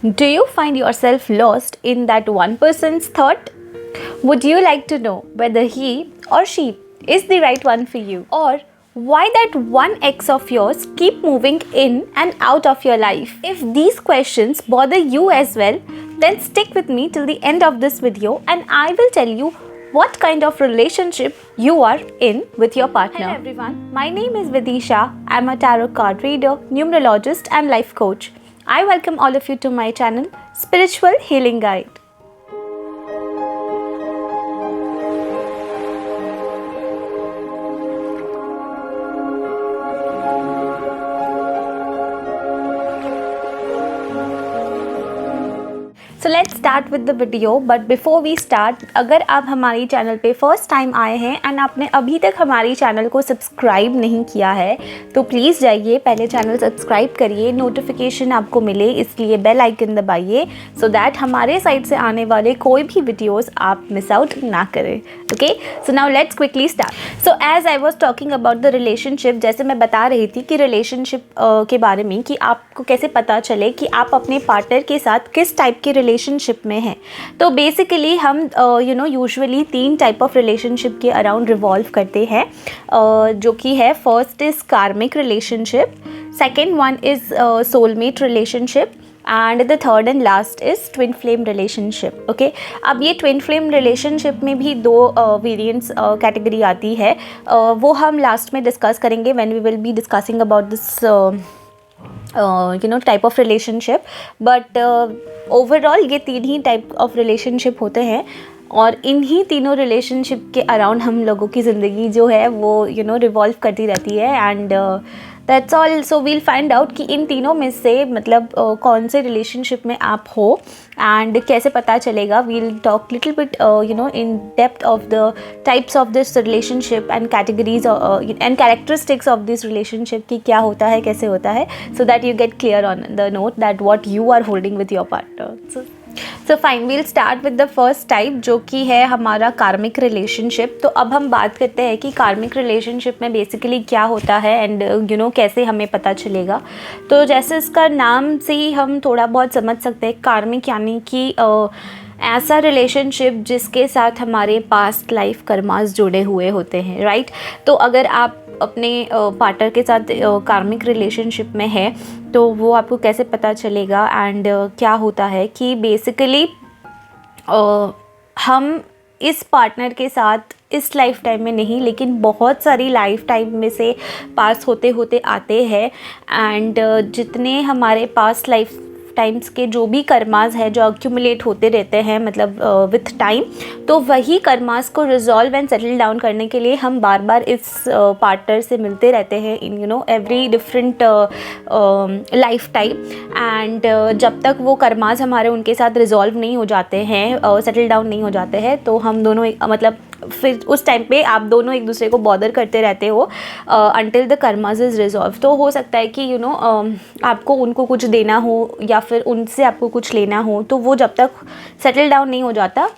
Do you find yourself lost in that one person's thought? Would you like to know whether he or she is the right one for you, or why that one ex of yours keep moving in and out of your life? If these questions bother you as well, then stick with me till the end of this video and I will tell you what kind of relationship you are in with your partner. Hello everyone, my name is Vidisha. I am a tarot card reader, numerologist and life coach. I welcome all of you to my channel, Spiritual Healing Guide. So let's start with the video. But before we start, अगर आप हमारी channel पे first time आए हैं and आपने अभी तक हमारी चैनल को सब्सक्राइब नहीं किया है तो प्लीज़ जाइए, पहले चैनल सब्सक्राइब करिए, नोटिफिकेशन आपको मिले इसलिए बेल आइकन दबाइए सो दैट हमारे साइड से आने वाले कोई भी वीडियोस आप मिस आउट ना करें. Okay, so now let's quickly start. So as I was talking about the relationship, जैसे मैं बता रही थी कि रिलेशनशिप के बारे में कि आपको कैसे पता चले कि आप अपने पार्टनर के साथ किस टाइप के रिलेशनशिप में हैं. तो बेसिकली हम यूजुअली 3 टाइप ऑफ रिलेशनशिप के अराउंड रिवॉल्व करते हैं, जो कि है फर्स्ट इज़ कार्मिक relationship, second one is soulmate relationship and the third and last is twin flame relationship. Okay, अब ये ट्विन फ्लेम रिलेशनशिप में भी 2 वेरिएंट्स कैटेगरी आती है, वो हम लास्ट में डिस्कस करेंगे when we will be discussing about this type of relationship. But overall ये 3 ही टाइप ऑफ रिलेशनशिप होते हैं और इन्हीं तीनों रिलेशनशिप के अराउंड हम लोगों की ज़िंदगी जो है वो रिवॉल्व करती रहती है. And that's all. So we'll find out कि इन तीनों में से मतलब कौन से रिलेशनशिप में आप हो एंड कैसे पता चलेगा. We'll talk little bit in depth of the types of this relationship and categories and characteristics of this relationship कि क्या होता है, कैसे होता है, so that you get clear on the note that what you are holding with your partner. So fine, we'll start with the first type जो कि है हमारा कार्मिक रिलेशनशिप. तो अब हम बात करते हैं कि कार्मिक रिलेशनशिप में बेसिकली क्या होता है एंड कैसे हमें पता चलेगा. तो जैसे इसका नाम से ही हम थोड़ा बहुत समझ सकते हैं, कार्मिक यानी कि ऐसा रिलेशनशिप जिसके साथ हमारे पास्ट लाइफ कर्मास जुड़े हुए होते हैं, राइट. तो अगर आप अपने पार्टनर के साथ कार्मिक रिलेशनशिप में है तो वो आपको कैसे पता चलेगा एंड क्या होता है कि बेसिकली हम इस पार्टनर के साथ इस लाइफ टाइम में नहीं लेकिन बहुत सारी लाइफ टाइम में से पास होते होते आते हैं एंड जितने हमारे पास्ट लाइफ टाइम्स के जो भी कर्मास है जो अक्यूमुलेट होते रहते हैं मतलब विथ टाइम, तो वही कर्मास को रिजॉल्व एंड सेटल डाउन करने के लिए हम बार बार इस पार्टनर से मिलते रहते हैं in every different life time. And जब तक वो कर्मास हमारे उनके साथ रिजॉल्व नहीं हो जाते हैं, सेटल डाउन नहीं हो जाते हैं, तो हम दोनों मतलब फिर उस टाइम पे आप दोनों एक दूसरे को बॉदर करते रहते हो until the karmas is resolve. तो हो सकता है कि आपको उनको कुछ देना हो या फिर उनसे आपको कुछ लेना हो, तो वो जब तक सेटल डाउन नहीं हो जाता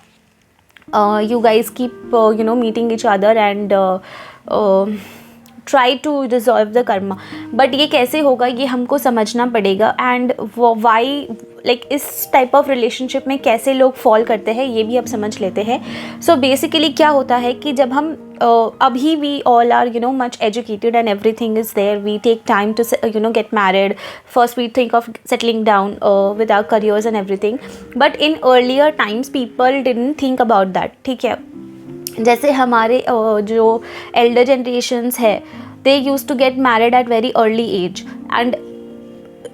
you guys keep meeting each other and try to resolve the karma. But ये कैसे होगा ये हमको समझना पड़ेगा एंड वाई लाइक इस टाइप ऑफ रिलेशनशिप में कैसे लोग फॉल करते हैं ये भी अब समझ लेते हैं. सो बेसिकली क्या होता है कि जब हम अभी we all are much educated and everything is there, we take time to get married, first we think of settling down with our careers and everything. But in earlier times people didn't think about that. ठीक है, जैसे हमारे जो elder generations है they used to get married at very early age and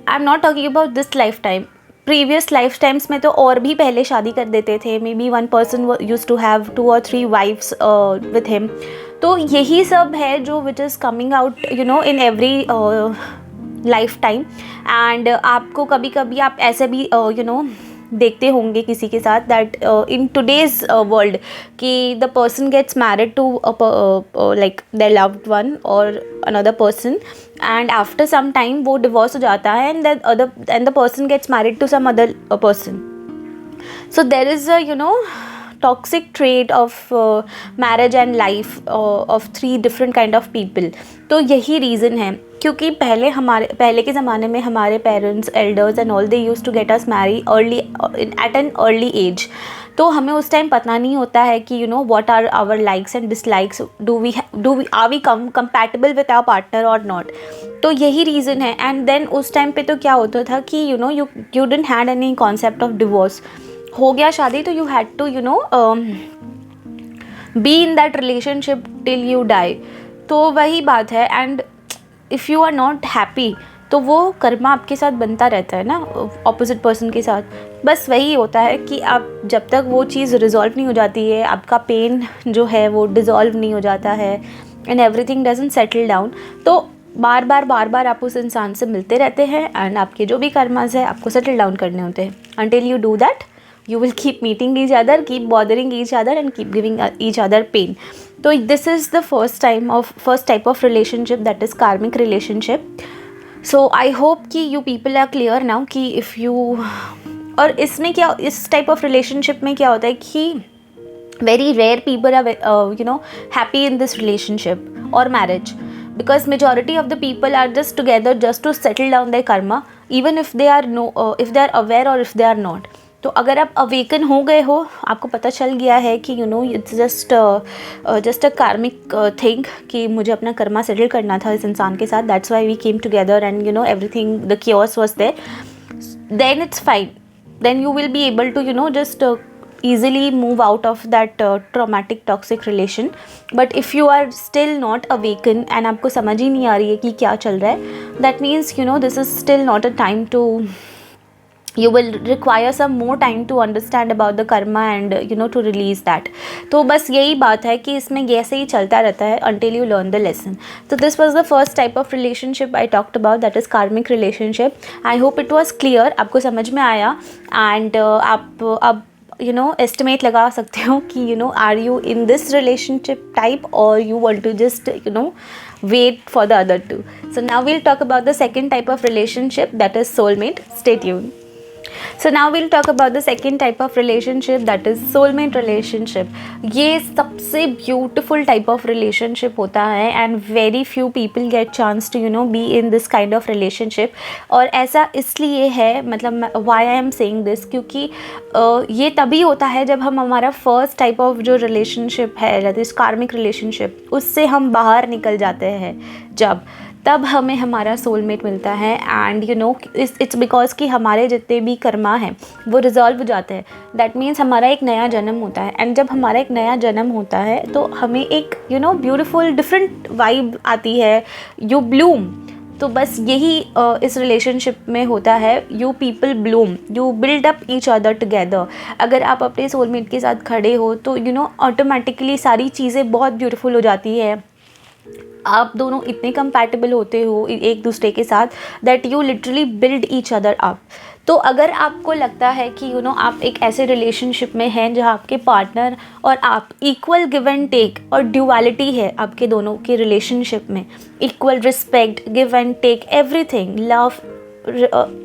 I'm not talking about this lifetime. Previous life times में तो और भी पहले शादी कर देते थे. May be 1 person used to have 2 or 3 wives with him. तो यही सब है जो which is coming out in every life time. And आपको कभी कभी आप ऐसे भी देखते होंगे किसी के साथ दैट इन टुडेज वर्ल्ड कि the person gets married to like their loved one और another person and after some time वो डिवोर्स हो जाता है and the person gets married to some other person. So there is toxic trait of marriage and life of 3 different kind of people. तो यही reason है, क्योंकि पहले के ज़माने में हमारे parents, elders and all, they use to get us marry early at an early age. तो हमें उस टाइम पता नहीं होता है कि you know what are our likes and dislikes, are we compatible with our partner और नॉट। तो यही रीज़न है। एंड देन उस टाइम पे तो क्या होता था कि you know you didn't had any concept of divorce. हो गया शादी तो you had to be in that relationship till you die. तो वही बात है। And if you are not happy तो वो कर्मा आपके साथ बनता रहता है ना, ऑपोजिट पर्सन के साथ। बस वही होता है कि आप जब तक वो चीज़ रिजॉल्व नहीं हो जाती है, आपका पेन जो है वो डिज़ोल्व नहीं हो जाता है and everything doesn't settle down, तो बार बार आप उस इंसान से मिलते रहते हैं एंड आपके जो भी कर्मास है आपको सेटल डाउन करने होते हैं। until you do that you will keep meeting each other, keep bothering each other and keep giving each other pain. So this is the first type of relationship, that is karmic relationship. So I hope कि you people are clear now कि if you, और इसमें क्या, इस type of relationship में क्या होता है कि very rare people are happy in this relationship or marriage, because majority of the people are just together just to settle down their karma, even if they are if they are aware or if they are not. तो अगर आप awaken हो गए हो, आपको पता चल गया है कि इट्स जस्ट अ कार्मिक थिंग कि मुझे अपना कर्मा सेटल करना था इस इंसान के साथ, that's why we came together and everything, the chaos was there, then it's fine. Then you will be able to just easily move out of that traumatic toxic relation. But if you are still not awakened and आपको समझ ही नहीं आ रही है कि क्या चल रहा है, that means this is still not a time to, you will require some more time to understand about the karma and to release that. तो बस यही बात है कि इसमें ऐसे ही चलता रहता है until you learn the lesson. So this was the first type of relationship I talked about, that is karmic relationship. I hope it was clear, आपको समझ में आया and आप अब estimate लगा सकते हो कि are you in this relationship type or you want to just wait for the other two. So now we'll talk about the second type of relationship, that is soulmate. Stay tuned. So now we'll talk about the second type of relationship, that is soulmate relationship. ये सबसे beautiful type of relationship होता है and very few people get chance to be in this kind of relationship. और ऐसा इसलिए है, मतलब why I am saying this, क्योंकि ये तभी होता है जब हम हमारा first type of जो relationship है, that is karmic relationship, उससे हम बाहर निकल जाते हैं, तब हमें हमारा सोलमेट मिलता है। एंड इट्स बिकॉज कि हमारे जितने भी कर्मा हैं वो रिजॉल्व हो जाते हैं, दैट मीन्स हमारा एक नया जन्म होता है। एंड जब हमारा एक नया जन्म होता है तो हमें एक ब्यूटीफुल डिफरेंट वाइब आती है, यू ब्लूम। तो बस यही इस रिलेशनशिप में होता है, you people Bloom, you build up each other together. अगर आप अपने सोलमेट के साथ खड़े हो तो ऑटोमेटिकली सारी चीज़ें बहुत ब्यूटीफुल हो जाती है। आप दोनों इतने कंपैटिबल होते हो एक दूसरे के साथ that you literally build each other up. तो अगर आपको लगता है कि आप एक ऐसे रिलेशनशिप में हैं जहाँ आपके पार्टनर और आप इक्वल गिव एंड टेक, और ड्यूअलिटी है आपके दोनों के रिलेशनशिप में, equal respect, give and take, everything, love,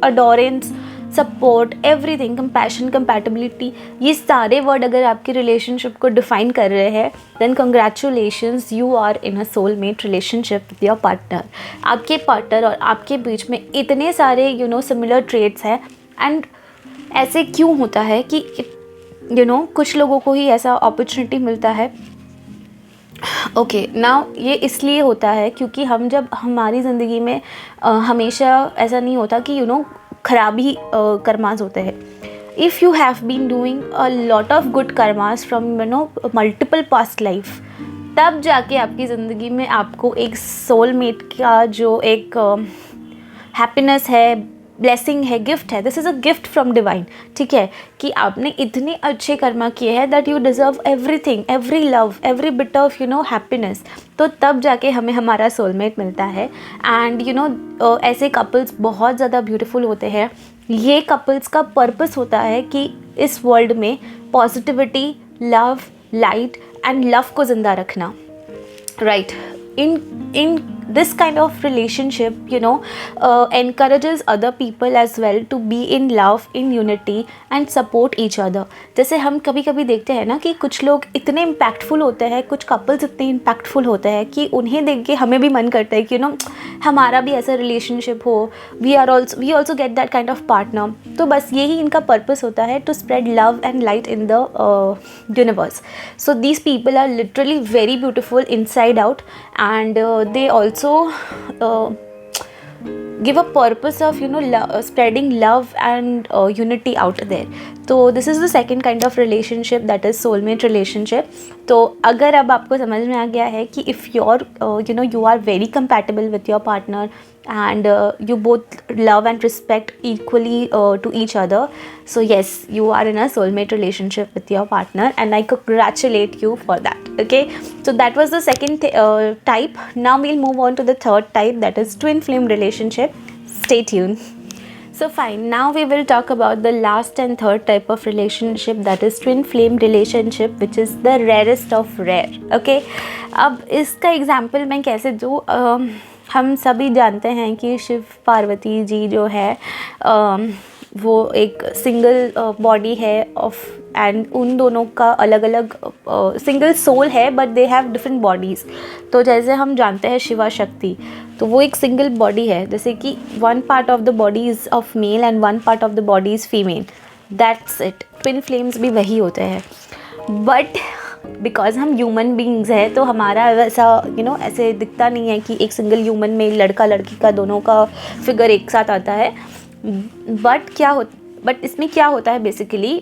adorance, support, everything, compassion, compatibility, ये सारे वर्ड अगर आपकी रिलेशनशिप को डिफाइन कर रहे हैं, then congratulations, you are in a soulmate relationship with your partner. आपके पार्टनर और आपके बीच में इतने सारे सिमिलर ट्रेट्स हैं। एंड ऐसे क्यों होता है कि कुछ लोगों को ही ऐसा अपॉर्चुनिटी मिलता है। ओके नाउ ये इसलिए होता है क्योंकि हम जब हमारी ज़िंदगी में हमेशा ऐसा नहीं होता कि खराब ही कर्मास होते हैं। If you have been doing a lot of good karmas from multiple past life, तब जाके आपकी ज़िंदगी में आपको एक सोलमेट का जो एक हैप्पीनेस है, ब्लेसिंग है, गिफ्ट है, this is a gift from divine. ठीक है कि आपने इतने अच्छे कर्मा किए हैं that you deserve everything, every love, every bit of happiness. तो तब जाके हमें हमारा सोलमेट मिलता है। एंड ऐसे कपल्स बहुत ज़्यादा ब्यूटीफुल होते हैं। ये कपल्स का पर्पस होता है कि इस वर्ल्ड में positivity, love, light and love को ज़िंदा रखना, right. In this kind of relationship, you know, encourages other people as well to be in love, in unity and support each other. जैसे हम कभी कभी देखते हैं ना कि कुछ लोग इतने इम्पैक्टफुल होते हैं, कुछ कपल्स इतने इम्पैक्टफुल होते हैं कि उन्हें देख के हमें भी मन करता है कि यू नो हमारा भी ऐसा रिलेशनशिप हो, we also get that kind of partner. तो बस यही इनका पर्पस होता है, to spread love and light in the universe. So these people are literally very beautiful inside out, and they also give a purpose of, you know, spreading love and unity out there. तो this is the second kind of relationship, that is soulmate relationship. तो अगर अब आपको समझ में आ गया है कि if you're you know, you are very compatible with your partner and you both love and respect equally to each other, so yes, you are in a soulmate relationship with your partner, and I congratulate you for that. Okay, so that was the second type. Now we'll move on to the third type, that is twin flame relationship. Stay tuned. So fine, now we will talk about the last and third type of relationship, that is twin flame relationship, which is the rarest of rare. Okay, अब इसका example मैं कैसे दूँ? हम सभी जानते हैं कि शिव पार्वती जी जो है वो एक सिंगल बॉडी है ऑफ, एंड उन दोनों का अलग अलग सिंगल सोल है, but they have different bodies. तो जैसे हम जानते हैं शिवा शक्ति, तो वो एक सिंगल बॉडी है, जैसे कि one part of the body is of male and one part of the body is female. That's it. Twin flames भी वही होते हैं, बट बिकॉज हम ह्यूमन बींग्स हैं तो हमारा वैसा यू नो ऐसे दिखता नहीं है कि एक सिंगल ह्यूमन में लड़का लड़की का दोनों का फिगर एक साथ आता है. बट इसमें क्या होता है बेसिकली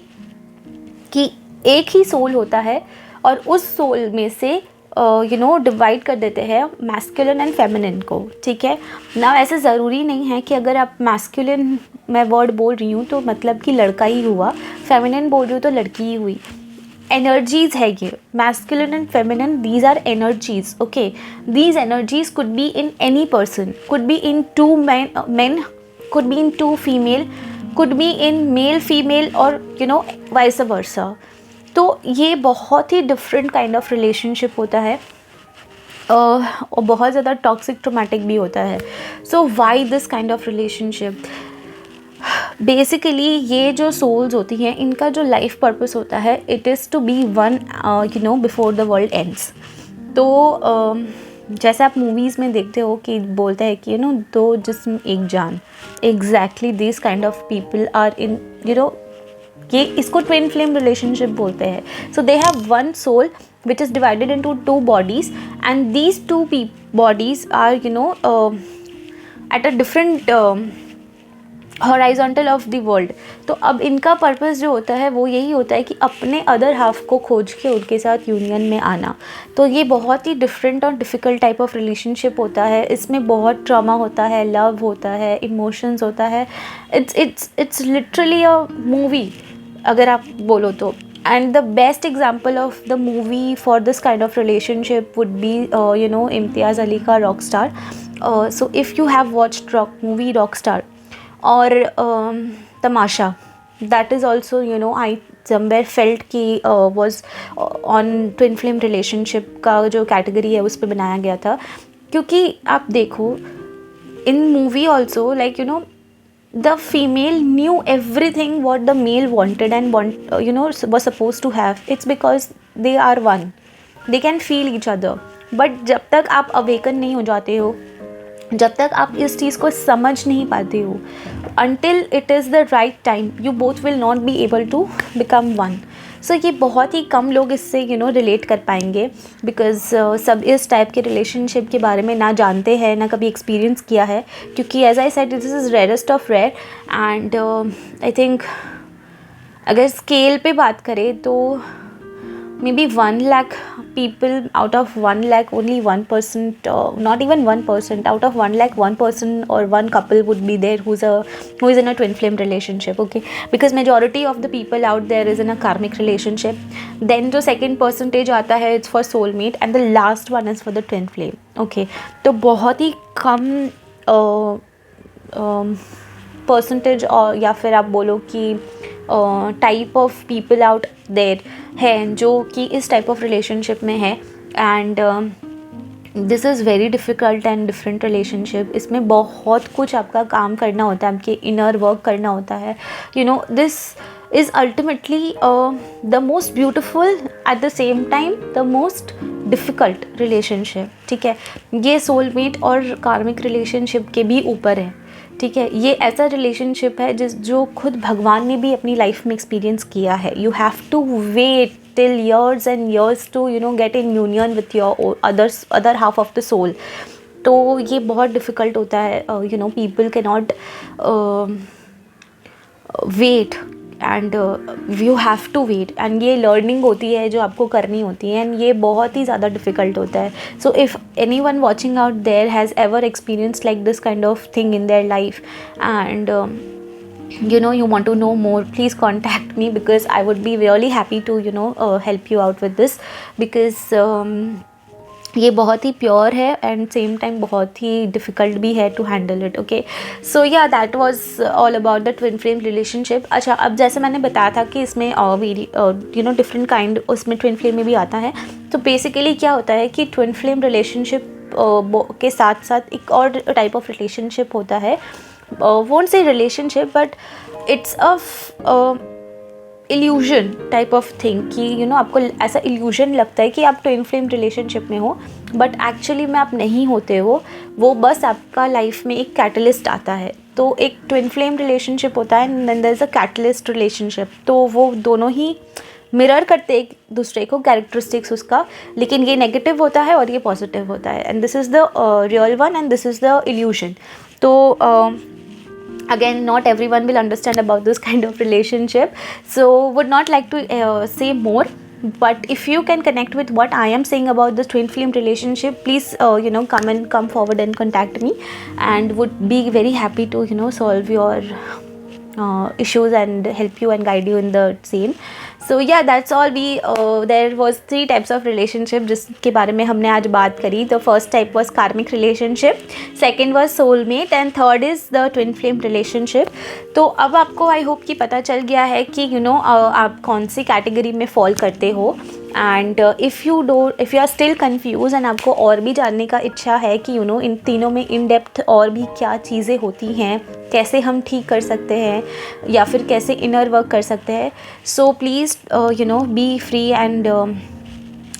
कि एक ही सोल होता है, और उस सोल में से यू नो डिवाइड कर देते हैं मैस्कुलिन एंड फेमिनिन को. ठीक है ना, ऐसे ज़रूरी नहीं है कि अगर आप मैस्कुलिन मैं वर्ड बोल रही हूँ तो मतलब कि लड़का ही हुआ, फेमिनिन बोल रही हूँ तो लड़की ही हुई. एनर्जीज है ये, masculine and feminine, these are energies. Okay, these energies could be in any person, could be in two men, could be in two female, could be in male female, or you know vice versa. तो ये बहुत ही different kind of relationship होता है और बहुत ज़्यादा toxic traumatic भी होता है. So why this kind of relationship? Basically ये जो सोल्स होती हैं इनका जो लाइफ पर्पस होता है, it is to be one you know before the world ends. तो जैसे आप मूवीज़ में देखते हो कि बोलते हैं कि यू नो दो जिस्म एक जान, exactly this kind of people are in you know, ये इसको ट्विन फ्लेम रिलेशनशिप बोलते हैं. So they have one soul which is divided into two bodies, and these two bodies are you know at a different horizontal of the world. तो अब इनका purpose जो होता है वो यही होता है कि अपने अदर हाफ को खोज के उनके साथ यूनियन में आना. तो ये बहुत ही डिफरेंट और डिफ़िकल्ट टाइप ऑफ रिलेशनशिप होता है. इसमें बहुत ट्रॉमा होता है, लव होता है, इमोशंस होता है. इट्स लिटरली अ मूवी अगर आप बोलो तो. And the best example of the movie for this kind of relationship would be you know Imtiaz Ali ka Rockstar. So if you have watched movie Rockstar or Tamasha, that is also you know I somewhere felt कि was on twin flame relationship का जो category है उस पे बनाया गया था. क्योंकि आप देखो in movie also like you know the female knew everything what the male wanted and you know was supposed to have. It's because they are one, they can feel each other. but जब तक आप awaken नहीं हो जाते हो, जब तक आप इस चीज़ को समझ नहीं पाते हो, until it is the right time you both will not be able to become one. सो ये बहुत ही कम लोग इससे यू नो रिलेट कर पाएंगे, बिकॉज सब इस टाइप के रिलेशनशिप के बारे में ना जानते हैं, ना कभी एक्सपीरियंस किया है. क्योंकि as I said this is rarest of rare. And I think अगर स्केल पे बात करें तो maybe 1 lakh people out of 1 lakh only 1%, not even 1%, out of 1 lakh 1% or one couple would be there who is in a twin flame relationship. Okay, because majority of the people out there is in a karmic relationship. Then जो second percentage आता है it's for soulmate, and the last one is for the twin flame. Okay, तो बहुत ही कम percentage या फिर आप बोलो कि type of people out there हैं जो कि इस टाइप ऑफ रिलेशनशिप में है. And this is very difficult and different relationship. इसमें बहुत कुछ आपका काम करना होता है, आपके इनर वर्क करना होता है. You know this is ultimately the most beautiful at the same time the most difficult relationship. ठीक है, ये सोलमेट और कार्मिक रिलेशनशिप के भी ऊपर है. ठीक है, ये ऐसा रिलेशनशिप है जो खुद भगवान ने भी अपनी लाइफ में एक्सपीरियंस किया है. You have to wait till years and years to get in union with your other half of the soul. तो ये बहुत डिफ़िकल्ट होता है. people cannot wait and you have to wait, and ये learning होती है जो आपको करनी होती है, एंड ये बहुत ही ज़्यादा डिफ़िकल्ट होता है. So if anyone watching out there has ever experienced like this kind of thing in their life, and you want to know more, please contact me, because I would be really happy to help you out with this, because ये बहुत ही pure है and same time बहुत ही difficult भी है to handle it. Okay, सो या that was all about the twin flame relationship. अच्छा, अब जैसे मैंने बताया था कि इसमें डिफरेंट काइंड उसमें ट्विन फ्लेम में भी आता है. तो बेसिकली क्या होता है कि ट्विन फ्लेम रिलेशनशिप के साथ साथ एक और टाइप ऑफ रिलेशनशिप होता है. won't say relationship, but it's a illusion type of thing कि आपको ऐसा इल्यूजन लगता है कि आप ट्विन फ्लेम रिलेशनशिप में हो, बट एक्चुअली में आप नहीं होते हो. वो बस आपका लाइफ में एक कैटलिस्ट आता है. तो एक ट्विन फ्लेम रिलेशनशिप होता है and then there is a catalyst relationship. तो वो दोनों ही मिरर करते एक दूसरे को, कैरेक्टरिस्टिक्स उसका, लेकिन ये नेगेटिव होता है और ये पॉजिटिव होता है. And this is the real one and this is the illusion. तो again, not everyone will understand about this kind of relationship, so would not like to say more, but if you can connect with what I am saying about this twin flame relationship, please come forward and contact me, and would be very happy to solve your issues and help you and guide you in the same. So yeah, that's all. There was 3 types of relationship जिसके बारे में हमने आज बात करी. The first type was karmic relationship, second was soulmate, and third is the twin flame relationship. तो अब आपको I hope कि पता चल गया है कि आप कौन सी कैटेगरी में फॉल करते हो. And if you are still confuse and आपको और भी जानने का इच्छा है कि इन तीनों में इन डेप्थ और भी क्या चीज़ें होती हैं, कैसे हम ठीक कर सकते हैं या फिर कैसे इनर वर्क कर सकते हैं, so please be free and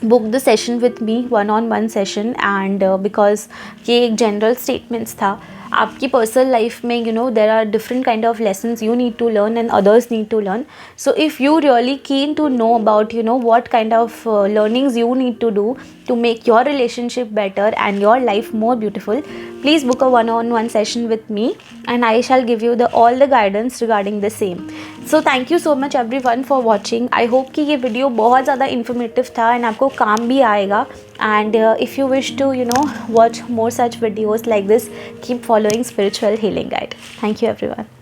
book the session with me, one-on-one session. and because ये एक जनरल स्टेटमेंट्स था. आपकी पर्सनल लाइफ में there are different kind of lessons you need to learn and others need to learn. So if you really keen to know about what kind of learnings you need to do to make your relationship better and your life more beautiful, please book a one-on-one session with me and I shall give you all the guidance regarding the same. So thank you so much everyone for watching. I hope कि ये video बहुत ज़्यादा informative था and आपको काम भी आएगा. And if you wish to watch more such videos like this, keep following Spiritual Healing Guide. Thank you everyone.